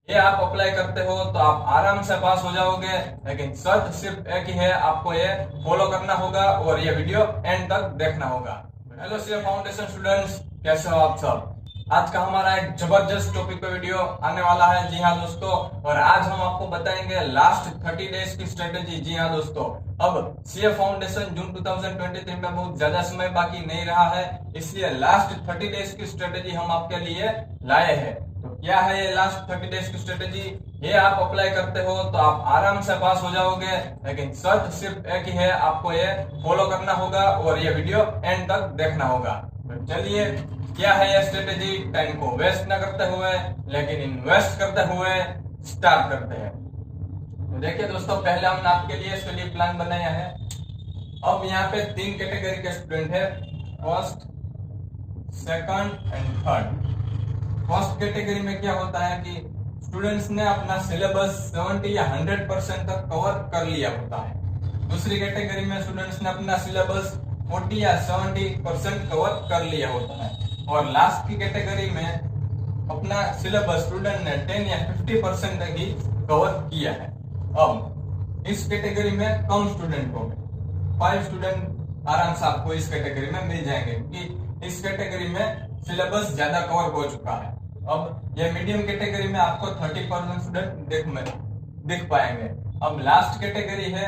ये आप अप्लाई करते हो तो आप आराम से पास हो जाओगे। लेकिन शर्त सिर्फ एक ही है, आपको ये फॉलो करना होगा और ये वीडियो एंड तक देखना होगा। हेलो सीए फाउंडेशन स्टूडेंट्स, कैसे हो आप सब। आज का हमारा एक जबरदस्त टॉपिक पे वीडियो आने वाला है। जी हाँ दोस्तों, और आज हम आपको बताएंगे लास्ट 30 डेज की स्ट्रेटेजी। जी हाँ दोस्तों, अब सीए फाउंडेशन जून 2023 में बहुत ज्यादा समय बाकी नहीं रहा है, इसलिए लास्ट 30 डेज की स्ट्रेटेजी हम आपके लिए लाए हैं। तो क्या है ये लास्ट 30 डेज की स्ट्रेटेजी। ये आप अप्लाई करते हो तो आप आराम से पास हो जाओगे। लेकिन शर्त सिर्फ एक ही है, आपको ये फॉलो करना होगा और ये वीडियो एंड तक देखना होगा। तो चलिए, क्या है ये स्ट्रेटेजी, टाइम को वेस्ट ना करते हुए लेकिन इन्वेस्ट करते हुए स्टार्ट करते हैं। तो देखिए दोस्तों, पहले हमने आपके लिए इसके लिए प्लान बनाया है। अब यहाँ पे 3 कैटेगरी के स्टूडेंट है, first, second and third. First category में क्या होता है कि स्टूडेंट्स ने अपना सिलेबस 70 या 100% तक कवर कर लिया होता है। दूसरी कैटेगरी में स्टूडेंट्स ने अपना सिलेबस 40 या 70% कवर कर लिया होता है। और लास्ट की कैटेगरी में अपना सिलेबस स्टूडेंट ने 10 या 50% तक ही कवर किया है। अब इस कैटेगरी में कम स्टूडेंट हो गए, 5 स्टूडेंट आराम से आपको इस कैटेगरी में मिल जाएंगे, क्योंकि इस कैटेगरी में सिलेबस ज्यादा कवर हो चुका है। अब ये मीडियम कैटेगरी में आपको 30% स्टूडेंट दिख पाएंगे। अब लास्ट कैटेगरी है,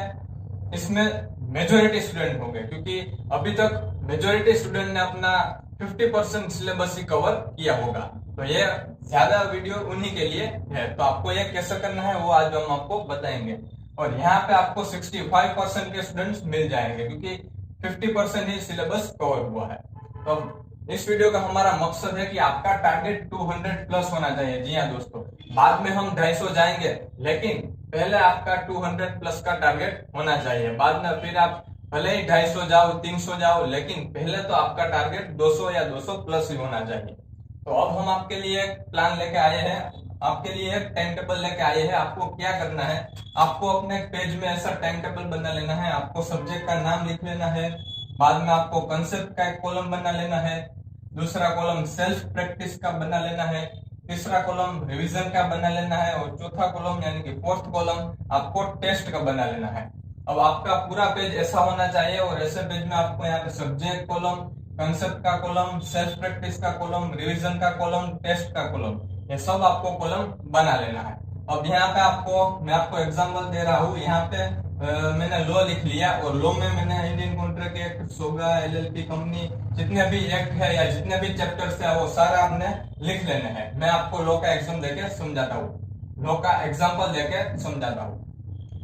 इसमें मेजोरिटी स्टूडेंट होंगे, क्योंकि अभी तक मेजोरिटी स्टूडेंट ने अपना 50% सिलेबस ही कवर किया होगा। तो ये ज्यादा वीडियो उन्हीं के लिए है। तो आपको ये कैसे करना है वो आज हम आपको बताएंगे। और यहाँ पे आपको 65% के स्टूडेंट्स मिल जाएंगे, क्योंकि 50% ही सिलेबस कवर हुआ है। तो इस वीडियो का हमारा मकसद है कि आपका टारगेट 200 प्लस होना चाहिए। जी हाँ दोस्तों, बाद में हम 250 जाएंगे, लेकिन पहले आपका 200 प्लस का टारगेट होना चाहिए। बाद में फिर आप भले ही 250 जाओ, 300 जाओ, लेकिन पहले तो आपका टारगेट 200 या 200 प्लस ही होना चाहिए। तो अब हम आपके लिए एक प्लान लेके आए हैं, आपके लिए एक टाइम टेबल लेके आए हैं। आपको क्या करना है, आपको अपने पेज में ऐसा टाइम टेबल बना लेना है। आपको सब्जेक्ट का नाम लिख लेना है, बाद में आपको कंसेप्ट का एक कॉलम बना लेना है, दूसरा कॉलम सेल्फ प्रैक्टिस का बना लेना है, तीसरा कॉलम रिवीजन का बना लेना है, और चौथा कॉलम यानी कि फोर्थ कॉलम आपको टेस्ट का बना लेना है। अब आपका पूरा पेज ऐसा होना चाहिए, और ऐसे पेज में आपको यहाँ पे सब्जेक्ट कॉलम, कंसेप्ट का कॉलम, सेल्फ प्रैक्टिस का कॉलम, रिवीजन का कॉलम, टेस्ट का कॉलम, ये सब आपको कॉलम बना लेना है। अब यहाँ पे मैं आपको एग्जांपल दे रहा हूँ। यहाँ पे मैंने लॉ लिख लिया, और लॉ में मैंने इंडियन कॉन्ट्रैक्ट एक्ट, सोगा, एलएलपी कंपनी, जितने भी एक्ट है या जितने भी चैप्टर्स है वो सारा आपने लिख लेना है। मैं आपको लॉ का एग्जाम देके समझाता हूँ, लॉ का एग्जाम्पल देके समझाता हूँ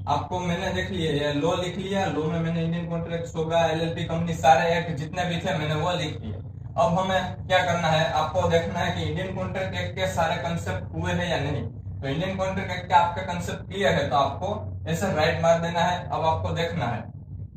आपको। मैंने देख लिया, ये लॉ लिख लिया। लॉ में मैंने इंडियन कॉन्ट्रैक्ट, सोगा, एलएलपी कंपनी, सारे एक्ट जितने भी थे मैंने वो लिख लिए। अब हमें क्या करना है, आपको देखना है कि इंडियन कॉन्ट्रैक्ट एक्ट के सारे कंसेप्ट हुए हैं या नहीं। तो इंडियन कॉन्ट्रैक्ट एक्ट का आपका कंसेप्ट क्लियर है तो आपको ऐसे राइट मार देना है। अब आपको देखना है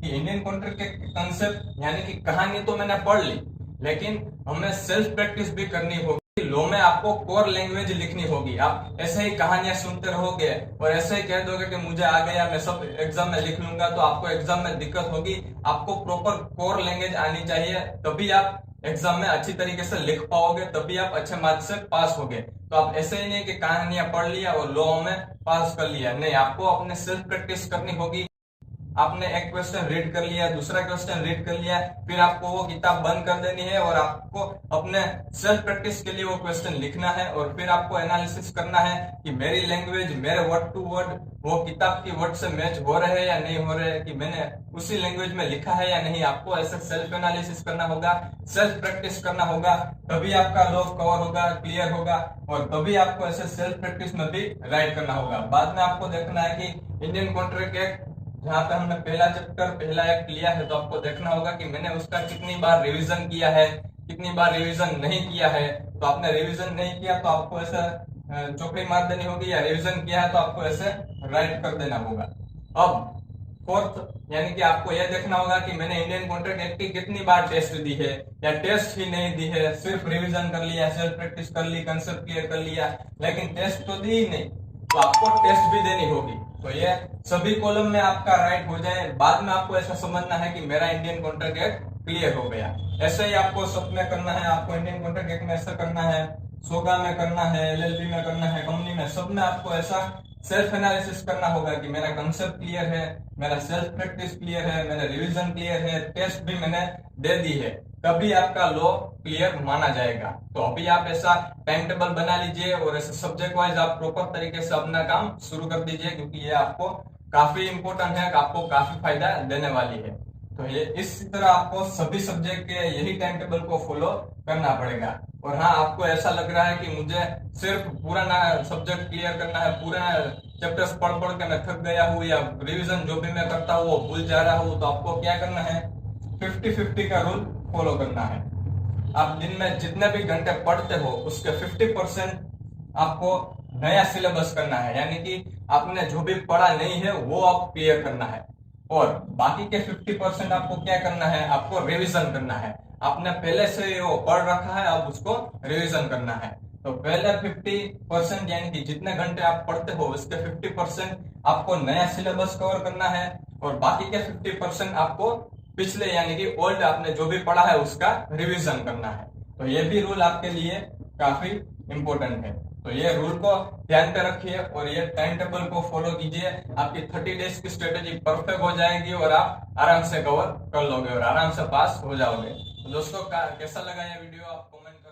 कि इंडियन कॉन्ट्रैक्ट एक्ट कंसेप्ट यानी कि कहानी तो मैंने पढ़ ली, लेकिन हमें सेल्फ प्रैक्टिस भी करनी होगी। लॉ में आपको कोर लैंग्वेज लिखनी होगी। आप ऐसे ही कहानियां सुनते रहोगे और ऐसे ही कह दोगे कि मुझे आ गया, मैं सब एग्जाम में लिख लूंगा, तो आपको एग्जाम में दिक्कत होगी। आपको प्रॉपर कोर लैंग्वेज आनी चाहिए, तभी आप एग्जाम में अच्छी तरीके से लिख पाओगे, तभी आप अच्छे मार्क्स से पास होगे। तो आप ऐसे ही नहीं कि कहानियां पढ़ लिया और लॉ में पास कर लिया, नहीं, आपको अपने सेल्फ प्रैक्टिस करनी होगी। आपने एक क्वेश्चन रीड कर लिया, दूसरा क्वेश्चन रीड कर लिया, फिर आपको वो किताब बंद कर देनी है और आपको अपने सेल्फ प्रैक्टिस के लिए वो क्वेश्चन लिखना है। और फिर आपको एनालिसिस करना है कि मेरी लैंग्वेज, मेरे वर्ड टू वर्ड वो किताब की वर्ड से मैच हो रहे हैं या नहीं हो रहे, कि मैंने उसी लैंग्वेज में लिखा है या नहीं। आपको ऐसे सेल्फ एनालिसिस करना होगा, सेल्फ प्रैक्टिस करना होगा, तभी आपका लॉ कवर होगा, क्लियर होगा, और तभी आपको ऐसे सेल्फ प्रैक्टिस में भी राइट करना होगा। बाद में आपको देखना है कि इंडियन कॉन्ट्रैक्ट एक्ट, जहाँ पे हमने पहला चैप्टर, पहला एक्ट लिया है, तो आपको देखना होगा कि मैंने उसका कितनी बार रिवीजन किया है, कितनी बार रिवीजन नहीं किया है। तो आपने रिवीजन नहीं किया तो आपको ऐसे चौकड़ी मार देनी होगी, या रिवीजन किया है तो आपको ऐसे राइट कर देना होगा। अब फोर्थ यानी कि आपको यह देखना होगा कि मैंने इंडियन कॉन्ट्रैक्ट एक्ट की कितनी बार टेस्ट दी है, या टेस्ट ही नहीं दी है, सिर्फ रिवीजन कर लिया, सेल्फ प्रैक्टिस कर ली, कंसेप्ट क्लियर कर लिया, लेकिन टेस्ट तो दी ही नहीं, तो आपको टेस्ट भी देनी होगी। तो ये सभी कॉलम में आपका राइट हो जाए। बाद में आपको ऐसा समझना है कि मेरा इंडियन कॉन्ट्रैक्ट एक्ट क्लियर हो गया। ऐसे ही आपको सब में करना है। आपको इंडियन कॉन्ट्रैक्ट एक्ट में ऐसा करना है, सोगा में करना है, एलएलबी में करना है, कंपनी में, सब में आपको ऐसा सेल्फ एनालिसिस करना होगा कि मेरा कंसेप्ट क्लियर है, मेरा सेल्फ प्रैक्टिस क्लियर है, मेरा रिवीजन क्लियर है, टेस्ट भी मैंने दे दी है, तभी आपका लॉ क्लियर माना जाएगा। तो अभी आप ऐसा टाइम टेबल बना लीजिए और ऐसे सब्जेक्ट वाइज आप प्रॉपर तरीके से अपना काम शुरू कर दीजिए, क्योंकि ये आपको काफी इंपॉर्टेंट है, आपको काफी फायदा देने वाली है। तो ये इस तरह आपको सभी सब्जेक्ट के यही टाइम टेबल को फॉलो करना पड़ेगा। और हाँ, आपको ऐसा लग रहा है कि मुझे सिर्फ पूरा ना सब्जेक्ट क्लियर करना है, पूरा चैप्टर्स पढ़ पढ़ के मैं थक गया हूँ या रिवीजन जो भी मैं करता हूँ वो भूल जा रहा हूँ, तो आपको क्या करना है, 50-50 का रूल फॉलो करना है। आप दिन में जितने भी घंटे पढ़ते हो उसके 50% आपको नया सिलेबस करना है, यानी कि आपने जो भी पढ़ा नहीं है वो आप क्लियर करना है। और बाकी के 50% आपको क्या करना है, आपको रिवीजन करना है। आपने पहले से वो पढ़ रखा है, अब उसको रिवीजन करना है। तो पहले 50% यानी कि जितने घंटे आप पढ़ते हो उसके 50% आपको नया सिलेबस कवर करना है, और बाकी के 50% आपको पिछले यानी कि ओल्ड आपने जो भी पढ़ा है उसका रिवीजन करना है। तो ये भी रूल आपके लिए काफी इंपॉर्टेंट है। तो ये रूल को ध्यान पे रखिए और ये टाइम टेबल को फॉलो कीजिए, आपकी 30 डेज की स्ट्रेटेजी परफेक्ट हो जाएगी और आप आराम से कवर कर लोगे और आराम से पास हो जाओगे। तो दोस्तों कैसा लगा ये वीडियो आप कमेंट